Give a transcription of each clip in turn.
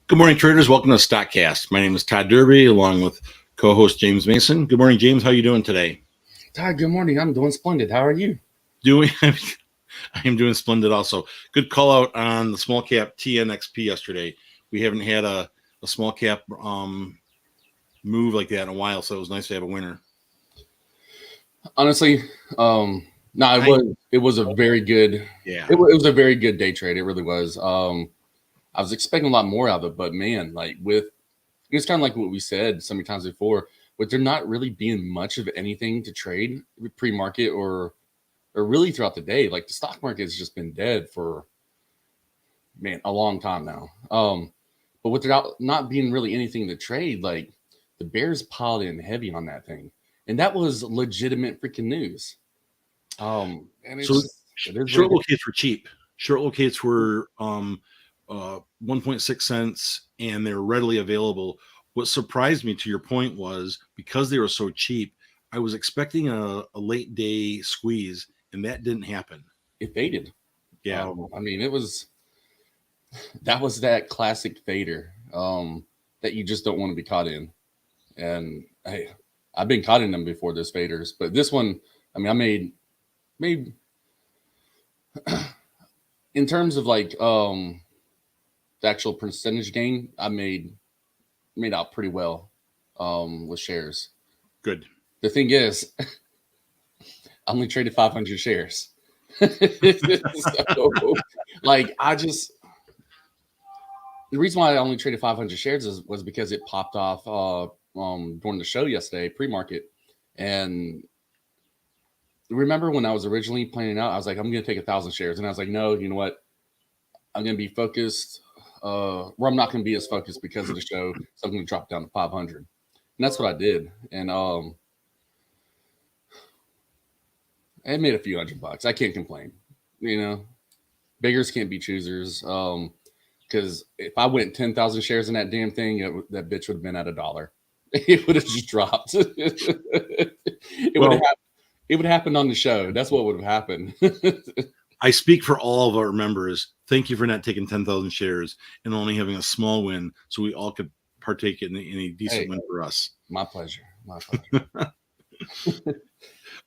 Good morning, traders. Welcome to StockCast. My name is Todd Derby, along with co-host James Mason. Good morning, James. How are you doing today? Todd, good morning. I'm doing splendid. How are you? I am doing splendid also. Good call out on the small cap TNXP yesterday. We haven't had a small cap move like that in a while, so it was nice to have a winner. Honestly, it was a very good. Yeah. It was a very good day trade. It really was. I was expecting a lot more out of it, but man, it's kind of like what we said so many times before. With there not really being much of anything to trade pre-market or really throughout the day, like the stock market has just been dead for a long time now. But with there not being really anything to trade, like the bears piled in heavy on that thing, and that was legitimate freaking news. And it's So just, short locates were cheap. Short locates were 1.6 cents, and they're readily available. What surprised me, to your point, was because they were so cheap, I was expecting a late day squeeze, and that didn't happen. It faded. Yeah. That was that classic fader that you just don't want to be caught in. And hey, I've been caught in them before, those faders, but this one, I made in terms of like the actual percentage gain, I made out pretty well with shares. Good. The thing is, I only traded 500 shares. So, the reason why I only traded 500 shares was because it popped off during the show yesterday, pre-market. And remember when I was originally planning out, I was like, I'm going to take 1,000 shares. And I was like, no, you know what? I'm going to be focused. I'm not going to be as focused because of the show. So I'm going to drop down to 500. And that's what I did. And it made a few $100. I can't complain. Beggars can't be choosers. Because if I went 10,000 shares in that damn thing, that bitch would have been at $1. It would have just dropped. It would have happened on the show. That's what would have happened. I speak for all of our members. Thank you for not taking 10,000 shares and only having a small win, so we all could partake in a decent win for us. My pleasure.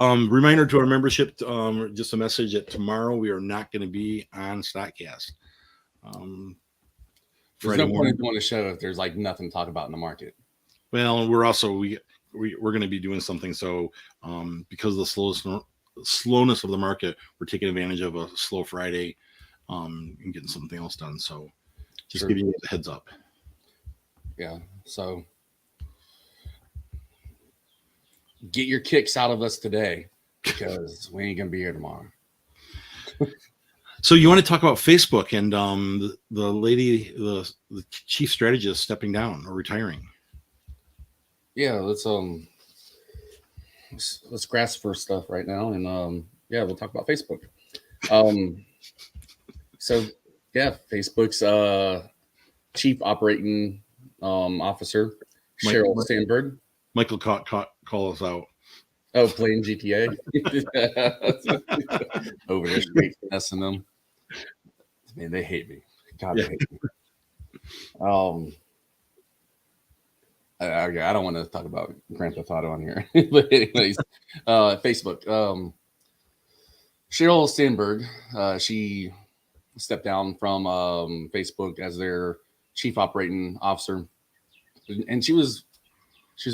Reminder to our membership, just a message that tomorrow we are not going to be on StockCast. There's no point in doing a show if there's like nothing to talk about in the market. Well, we're also we're going to be doing something. So because of the slowness of the market, we're taking advantage of a slow Friday and getting something else done. So just giving you a heads up. Yeah. So get your kicks out of us today because we ain't going to be here tomorrow. So you want to talk about Facebook and the lady, the chief strategist stepping down or retiring? Yeah, let's grasp for stuff right now, and we'll talk about Facebook. So yeah, Facebook's chief operating officer Sheryl Sandberg. Michael call us out. Oh, playing GTA over there, straight finessing them. Man, they hate me. God, they hate me. I don't want to talk about Grand Theft Auto on here, but anyways, Facebook. Sheryl Sandberg, she stepped down from Facebook as their chief operating officer, and she was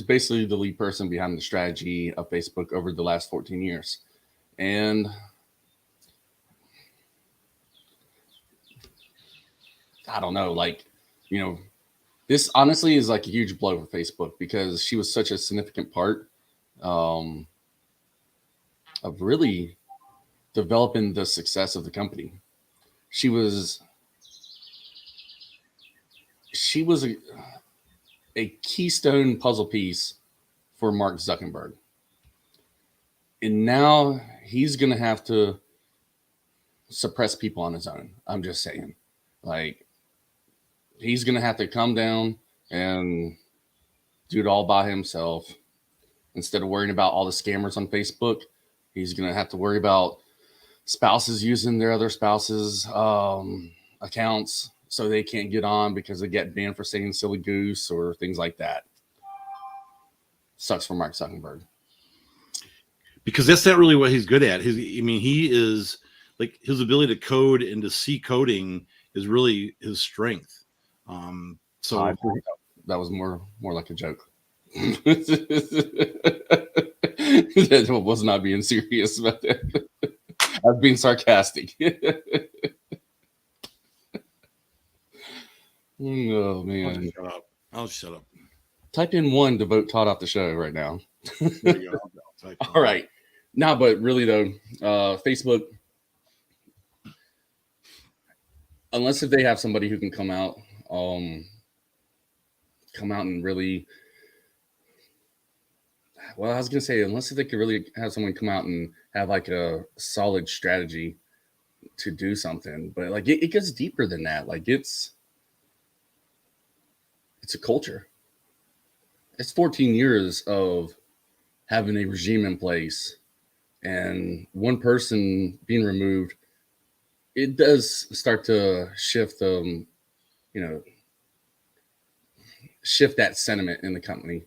basically the lead person behind the strategy of Facebook over the last 14 years. And I don't know, this honestly is like a huge blow for Facebook because she was such a significant part of really developing the success of the company. She was a keystone puzzle piece for Mark Zuckerberg. And now he's going to have to suppress people on his own. I'm just saying. He's going to have to come down and do it all by himself. Instead of worrying about all the scammers on Facebook, he's going to have to worry about spouses using their other spouses' accounts, so they can't get on because they get banned for saying silly goose or things like that. Sucks for Mark Zuckerberg. Because that's not really what he's good at. He is like his ability to code and to see coding is really his strength. So that was more like a joke. That was not being serious about that. I was being sarcastic. Oh man! I'll shut up. Type in 1 to vote Todd off the show right now. There you go. All right. Now, but really though, Facebook, unless if they have somebody who can come out and really, well, I was gonna say, unless if they could really have someone come out and have like a solid strategy to do something, but like it gets deeper than that. Like it's a culture. It's 14 years of having a regime in place and one person being removed. It does start to shift, shift that sentiment in the company.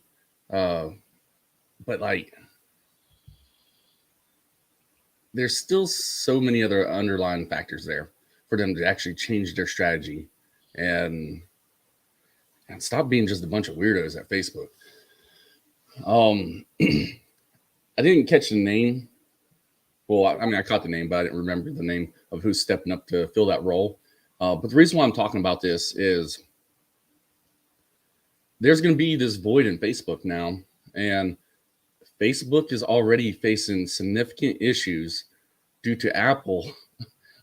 But like, there's still so many other underlying factors there for them to actually change their strategy and stop being just a bunch of weirdos at Facebook. I didn't catch the name. Well, I mean, I caught the name, but I didn't remember the name of who's stepping up to fill that role. But the reason why I'm talking about this is there's going to be this void in Facebook now, and Facebook is already facing significant issues due to Apple.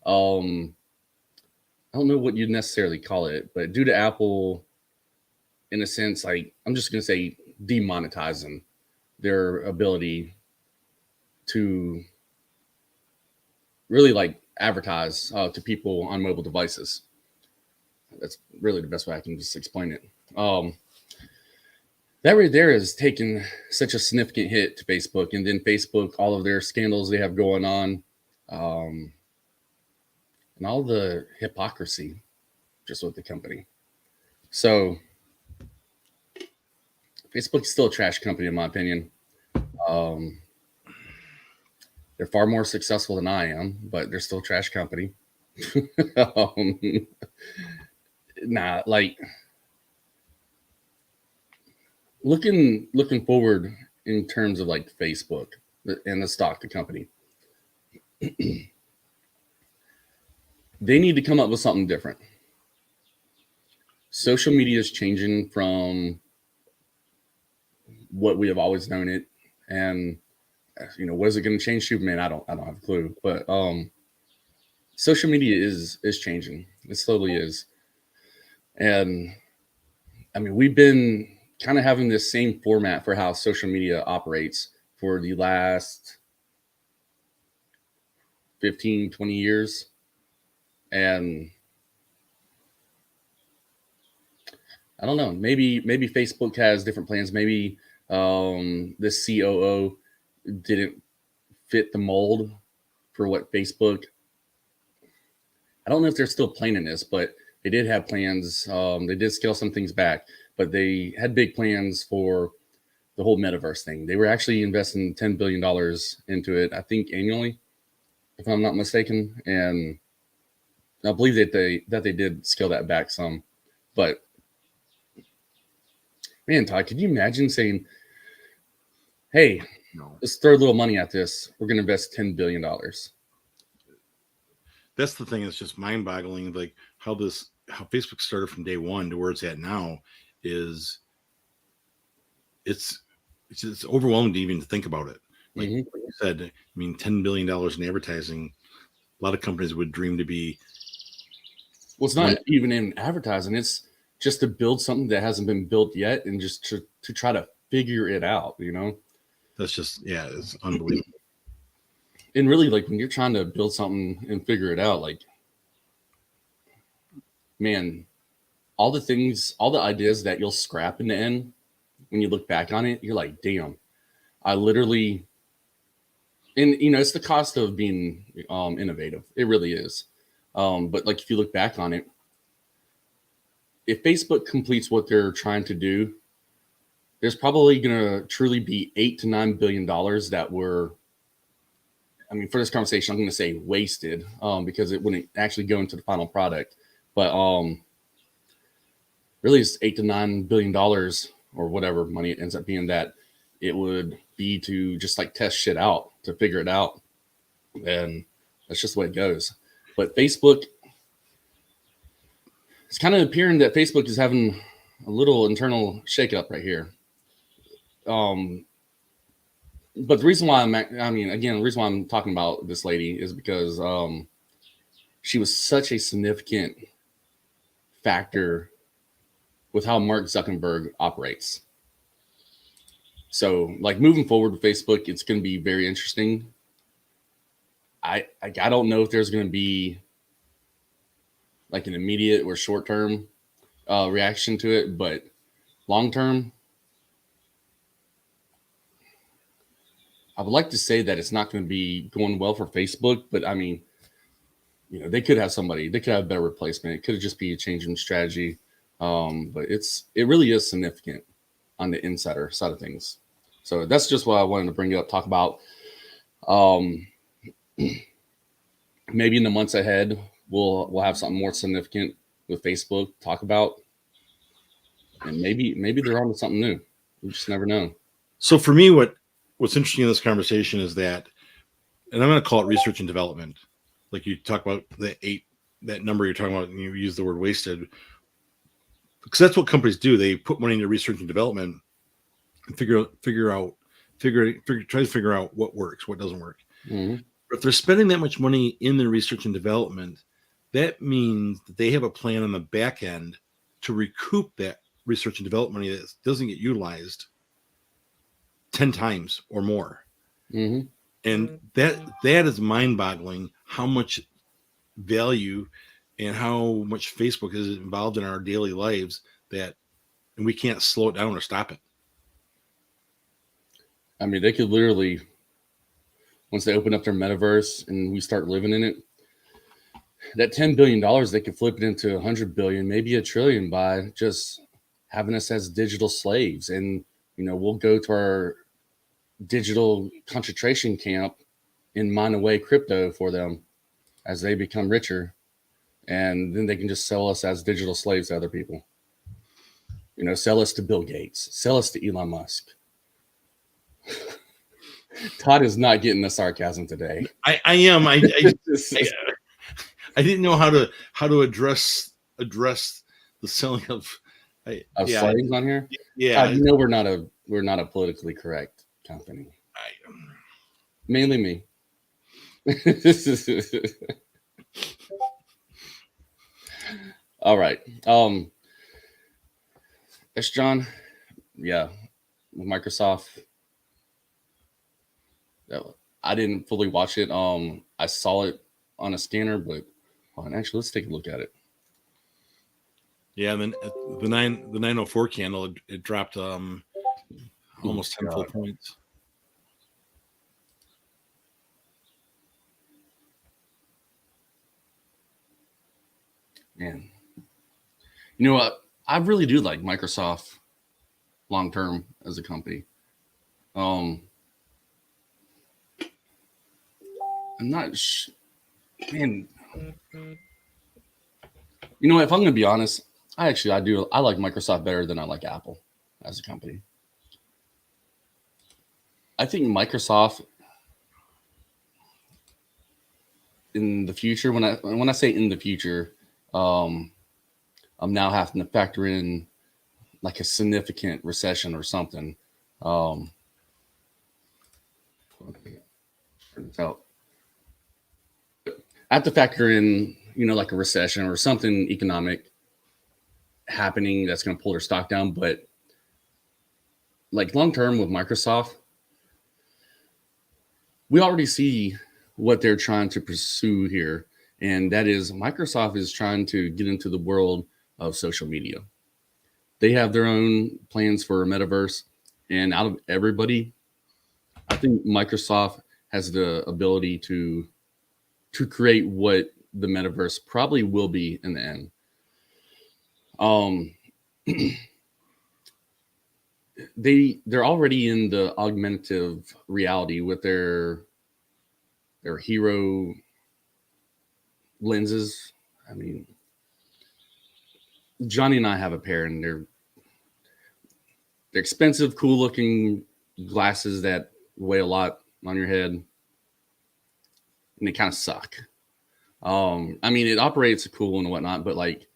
I don't know what you'd necessarily call it, but due to Apple, in a sense, like I'm just going to say demonetizing their ability to really like advertise to people on mobile devices. That's really the best way I can just explain it. That right there is taking such a significant hit to Facebook, and then Facebook, all of their scandals they have going on, and all the hypocrisy just with the company. So Facebook is still a trash company, in my opinion. They're far more successful than I am, but they're still a trash company. Like looking forward in terms of like Facebook and the company. They need to come up with something different. Social media is changing from what we have always known it, and what is it going to change to? Man, I don't have a clue. But social media is changing. It slowly is, and I mean we've been kind of having this same format for how social media operates for the last 15, 20 years. And I don't know, maybe Facebook has different plans. Maybe this COO didn't fit the mold for what Facebook. I don't know if they're still planning this, but they did have plans. They did scale some things back, but they had big plans for the whole metaverse thing. They were actually investing $10 billion into it, I think annually, if I'm not mistaken. And I believe that they did scale that back some. But man, Todd, could you imagine saying, hey, let's throw a little money at this. We're going to invest $10 billion. That's the thing. It's just mind boggling. Like how Facebook started from day one to where it's at now is it's overwhelming to even think about it. Like you said, I mean, $10 billion in advertising, a lot of companies would dream to be. Well, it's not even in advertising. It's just to build something that hasn't been built yet and just to try to figure it out, That's just, it's unbelievable. And really, like when you're trying to build something and figure it out, like, man, all the ideas that you'll scrap in the end, when you look back on it, you're like, damn, I literally, and it's the cost of being innovative. It really is. But like if you look back on it, if Facebook completes what they're trying to do, there's probably going to truly be $8 to $9 billion that were, I mean, for this conversation, I'm going to say wasted, because it wouldn't actually go into the final product. But really, it's $8 to $9 billion or whatever money it ends up being, that it would be to just like test shit out, to figure it out. And that's just the way it goes. But Facebook, it's kind of appearing that Facebook is having a little internal shakeup right here. But the reason why the reason why I'm talking about this lady is because she was such a significant factor with how Mark Zuckerberg operates. So, like, moving forward with Facebook, it's going to be very interesting. I don't know if there's going to be like an immediate or short term reaction to it, but long term, I would like to say that it's not going to be going well for Facebook. But I mean, you know, they could have a better replacement. It could just be a change in strategy. But it really is significant on the insider side of things. So that's just what I wanted to bring up, talk about. Maybe in the months ahead, we'll have something more significant with Facebook talk about, and maybe they're on to something new. You just never know. So for me, what's interesting in this conversation is that, and I'm going to call it research and development. Like you talk about that number you're talking about, and you use the word wasted, because that's what companies do. They put money into research and development and try to figure out what works, what doesn't work. Mm-hmm. But if they're spending that much money in their research and development, that means that they have a plan on the back end to recoup that research and development money that doesn't get utilized 10 times or more. Mm-hmm. And that is mind-boggling, how much value and how much Facebook is involved in our daily lives, and we can't slow it down or stop it. I mean, they could literally, once they open up their metaverse and we start living in it, that $10 billion, they could flip it into 100 billion, maybe $1 trillion, by just having us as digital slaves. And, you know, we'll go to our digital concentration camp and mine away crypto for them as they become richer. And then they can just sell us as digital slaves to other people. You know, sell us to Bill Gates, sell us to Elon Musk. Todd is not getting the sarcasm today. I am. I didn't know how to address the selling of slaves on here. Yeah, you know, we're not a politically correct company. Mainly me. All right. It's John. Yeah, with Microsoft. I didn't fully watch it. I saw it on a scanner, but actually, let's take a look at it. Yeah, and then the 904 candle, it dropped almost 10 full points. Man, you know what? I really do like Microsoft long term as a company. I'm not, man. You know what? If I'm going to be honest, I like Microsoft better than I like Apple as a company. I think Microsoft in the future, when I say in the future, I'm now having to factor in like a significant recession or something. I have to factor in, you know, like a recession or something economic happening that's going to pull their stock down. But like long term with Microsoft, we already see what they're trying to pursue here. And that is Microsoft is trying to get into the world of social media. They have their own plans for a metaverse. And out of everybody, I think Microsoft has the ability to create what the metaverse probably will be in the end. Um, they're already in the augmentative reality with their hero lenses. I mean, Johnny and I have a pair, and they're expensive, cool looking glasses that weigh a lot on your head, and they kind of suck. I mean, it operates cool and whatnot, but like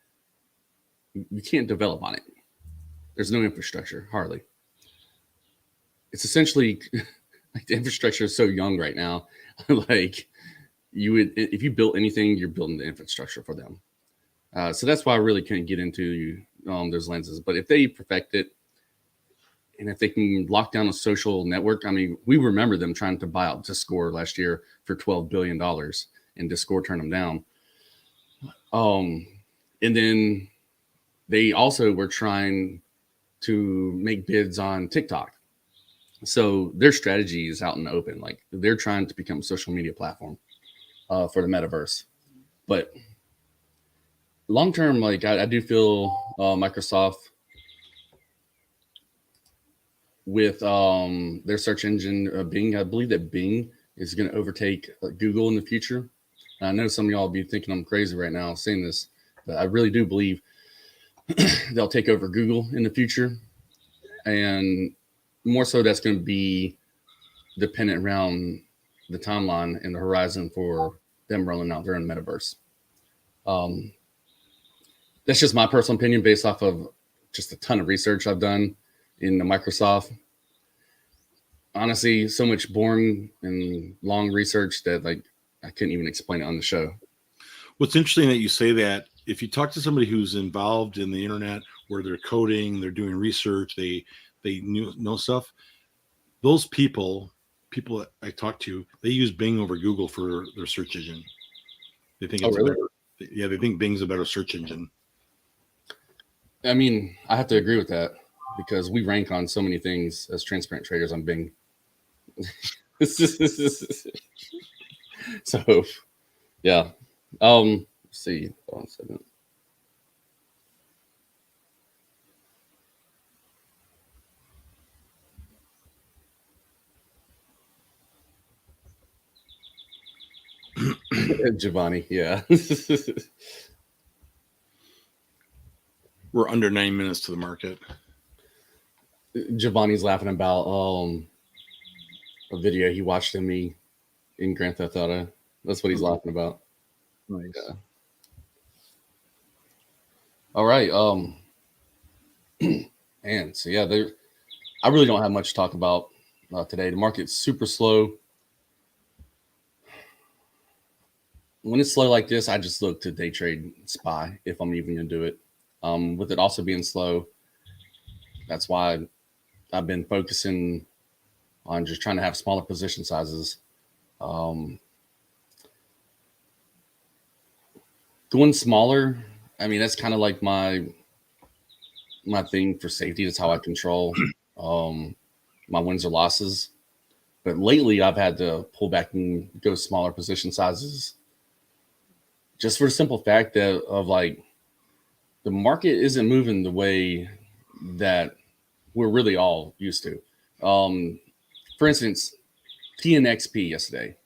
you can't develop on it. There's no infrastructure, hardly. It's essentially like the infrastructure is so young right now. Like you would, if you built anything, you're building the infrastructure for them. So that's why I really couldn't get into those lenses. But if they perfect it, and if they can lock down a social network, I mean, we remember them trying to buy out Discord last year for $12 billion, and Discord turned them down. And then they also were trying to make bids on TikTok. So their strategy is out in the open. Like they're trying to become a social media platform for the metaverse. But long term, like I do feel Microsoft with their search engine Bing. I believe that Bing is going to overtake Google in the future. And I know some of y'all will be thinking I'm crazy right now saying this, but I really do believe they'll take over Google in the future. And more so, that's going to be dependent around the timeline and the horizon for them rolling out their own metaverse. That's just my personal opinion based off of just a ton of research I've done in the Microsoft. Honestly, so much boring and long research that like I couldn't even explain it on the show. What's interesting that you say that. If you talk to somebody who's involved in the internet, where they're coding, they're doing research, they know stuff. Those people that I talk to, they use Bing over Google for their search engine. They think it's really? they think Bing's a better search engine. I mean, I have to agree with that because we rank on so many things as transparent traders on Bing. So, yeah. Let's see. Hold on a second. Giovanni, yeah. We're under 9 minutes to the market. Giovanni's laughing about a video he watched of me in Grand Theft Auto. That's what he's laughing about. Nice. Yeah. All right. And so yeah, I really don't have much to talk about today. The market's super slow. When it's slow like this, I just look to day trade SPY if I'm even going to do it. With it also being slow, that's why I've been focusing on just trying to have smaller position sizes. Going smaller, I mean, that's kind of like my thing for safety. That's how I control my wins or losses. But lately, I've had to pull back and go smaller position sizes just for the simple fact that of like the market isn't moving the way that we're really all used to. For instance, TNXP yesterday,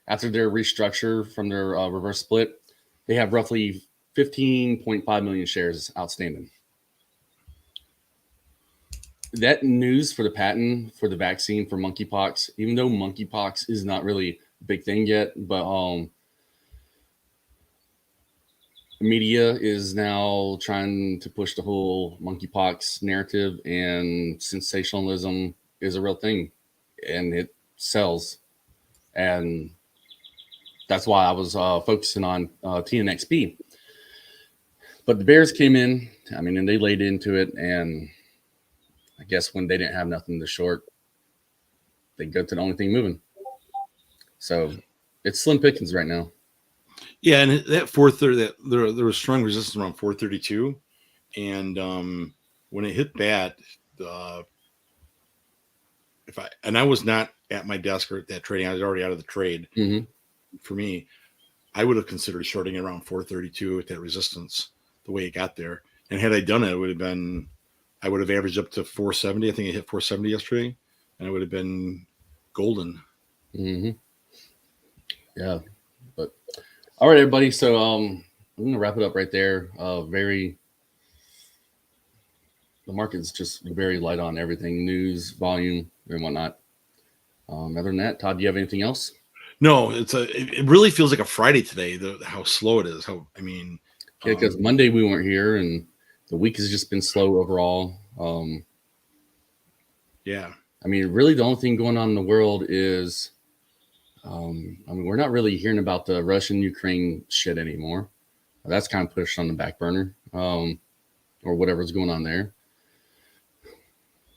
after their restructure from their reverse split, they have roughly 15.5 million shares outstanding. That news for the patent for the vaccine for monkeypox, even though monkeypox is not really a big thing yet, but media is now trying to push the whole monkeypox narrative, and sensationalism is a real thing, and it sells. And that's why I was focusing on TNXP. But the bears came in, I mean, and they laid into it, and I guess when they didn't have nothing to short, they go to the only thing moving. So it's slim pickings right now. Yeah, and that 430, that there was strong resistance around 432, and when it hit that, I was not at my desk or at that trading, I was already out of the trade. Mm-hmm. For me, I would have considered shorting around 432 at that resistance, the way it got there, And had I done it, I would have averaged up to 470. I think I hit 470 yesterday, and it would have been golden. Mm-hmm. Yeah, but all right, everybody. So I'm gonna wrap it up right there. The market's just very light on everything, news, volume, and whatnot. Other than that, Todd, do you have anything else? No, it really feels like a Friday today. How slow it is. Yeah, because Monday we weren't here, and the week has just been slow overall. Yeah. I mean, really, the only thing going on in the world is, we're not really hearing about the Russian-Ukraine shit anymore. That's kind of pushed on the back burner, or whatever's going on there.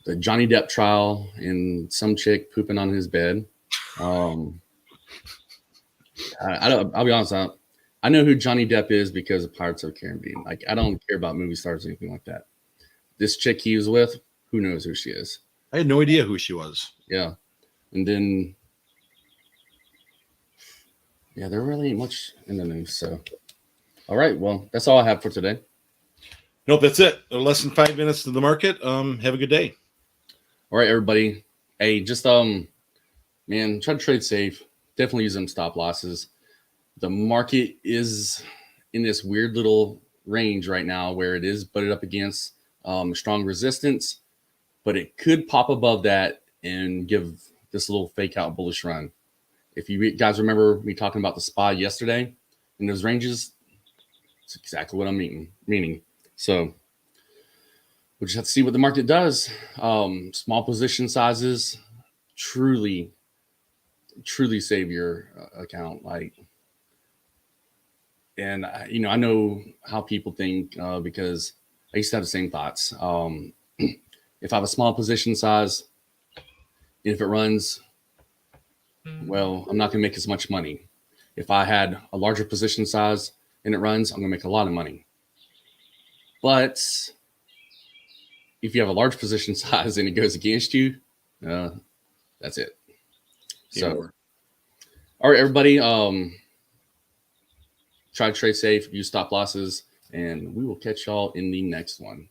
The Johnny Depp trial and some chick pooping on his bed. I'll be honest. I know who Johnny Depp is because of Pirates of the Caribbean. Like, I don't care about movie stars or anything like that. This chick he was with, who knows who she is? I had no idea who she was. Yeah. And then, yeah, there really ain't much in the news. So, all right. Well, that's all I have for today. Nope, that's it. Less than 5 minutes to the market. Have a good day. All right, everybody. Hey, just man, try to trade safe. Definitely use them stop losses. The market is in this weird little range right now where it is butted up against strong resistance, but it could pop above that and give this little fake out bullish run. If you guys remember me talking about the SPY yesterday in those ranges, it's exactly what I'm meaning. So we'll just have to see what the market does. Small position sizes truly save your account. And I know how people think because I used to have the same thoughts. If I have a small position size, if it runs, well, I'm not going to make as much money. If I had a larger position size and it runs, I'm going to make a lot of money. But if you have a large position size and it goes against you, that's it. So, all right, everybody, try to trade safe, use stop losses, and we will catch y'all in the next one.